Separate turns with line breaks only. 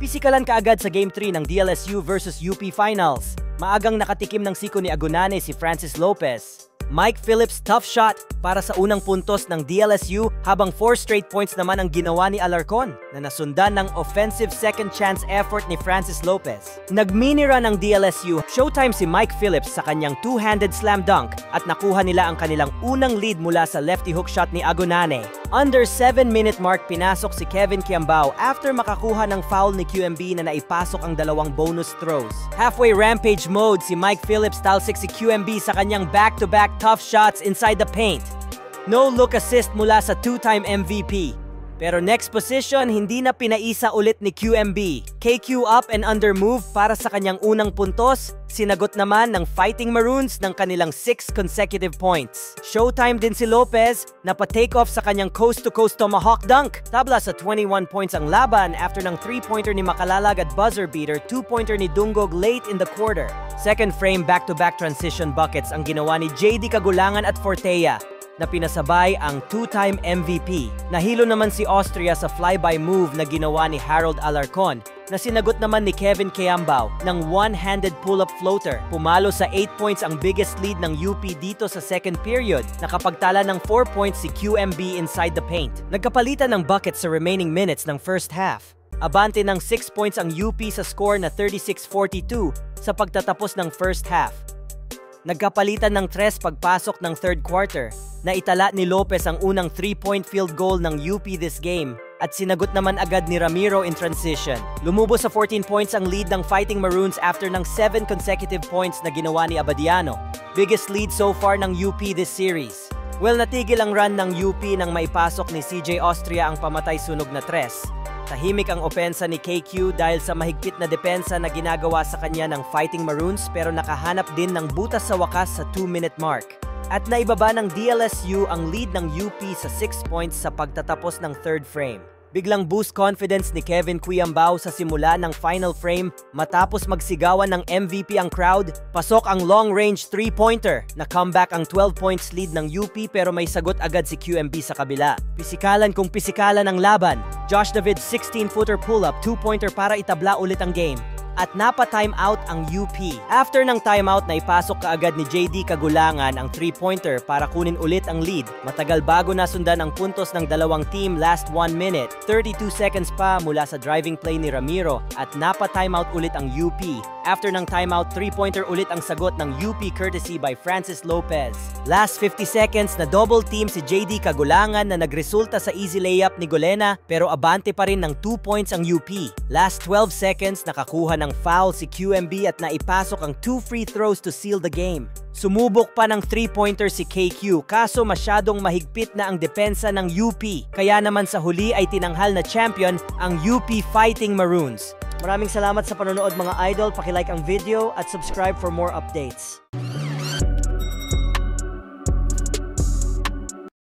Pisikalan kaagad sa Game 3 ng DLSU versus UP Finals. Maagang nakatikim ng siko ni Agonane si Francis Lopez. Mike Phillips tough shot para sa unang puntos ng DLSU habang 4 straight points naman ang ginawa ni Alarcon na nasundan ng offensive second chance effort ni Francis Lopez. Nag-mini run ng DLSU, showtime si Mike Phillips sa kanyang two-handed slam dunk at nakuha nila ang kanilang unang lead mula sa lefty hook shot ni Agonane. Under 7-minute mark, pinasok si Kevin Kiambao after makakuha ng foul ni QMB na naipasok ang dalawang bonus throws. Halfway rampage mode si Mike Phillips, talsik si QMB sa kanyang back-to-back tough shots inside the paint. No-look assist mula sa two-time MVP. Pero next position, hindi na pinaisa ulit ni QMB. KQ up and under move para sa kanyang unang puntos. Sinagot naman ng Fighting Maroons ng kanilang 6 consecutive points. Showtime din si Lopez na pa-take off sa kanyang coast-to-coast tomahawk dunk. Tabla sa 21 points ang laban after ng 3-pointer ni Makalalag at buzzer beater, 2-pointer ni Dungog late in the quarter. Second frame back-to-back transition buckets ang ginawa ni JD Kagulangan at Fortea na pinasabay ang two-time MVP. Nahilo naman si Austria sa flyby move na ginawa ni Harold Alarcon na sinagot naman ni Kevin Kiambao ng one-handed pull-up floater. Pumalo sa 8 points ang biggest lead ng UP dito sa second period. Nakapagtala ng 4 points si QMB inside the paint. Nagkapalitan ng buckets sa remaining minutes ng first half. Abante ng 6 points ang UP sa score na 36-42 sa pagtatapos ng first half. Nagkapalitan ng 3 pagpasok ng third quarter. Naitala ni Lopez ang unang 3-point field goal ng UP this game at sinagot naman agad ni Ramiro in transition. Lumubo sa 14 points ang lead ng Fighting Maroons after ng 7 consecutive points na ginawa ni Abadiano. Biggest lead so far ng UP this series. Well, natigil ang run ng UP nang maipasok ni CJ Austria ang pamatay sunog na 3. Tahimik ang opensa ni KQ dahil sa mahigpit na depensa na ginagawa sa kanya ng Fighting Maroons pero nakahanap din ng butas sa wakas sa 2-minute mark. At naibaba ng DLSU ang lead ng UP sa 6 points sa pagtatapos ng third frame. Biglang boost confidence ni Kevin Kiambao sa simula ng final frame matapos magsigawan ng MVP ang crowd. Pasok ang long-range 3-pointer na comeback ang 12 points lead ng UP pero may sagot agad si QMB sa kabila. Pisikalan kung pisikalan ang laban. Josh David 16-footer pull-up, 2-pointer para itabla ulit ang game. At napa-timeout ang UP. After ng timeout na ipasok kaagad ni JD Kagulangan ang 3-pointer para kunin ulit ang lead. Matagal bago nasundan ang puntos ng dalawang team last 1 minute. 32 seconds pa mula sa driving play ni Ramiro at napa-timeout ulit ang UP. After ng timeout, 3-pointer ulit ang sagot ng UP courtesy by Francis Lopez. Last 50 seconds na double team si JD Kagulangan na nagresulta sa easy layup ni Golena pero abante pa rin ng 2 points ang UP. Last 12 seconds nakakuha ng foul si QMB at naipasok ang 2 free throws to seal the game. Sumubok pa ng 3-pointer si KQ kaso masyadong mahigpit na ang depensa ng UP. Kaya naman sa huli ay tinanghal na champion ang UP Fighting Maroons. Maraming salamat sa panonood mga idol. Paki-like ang video at subscribe for more updates.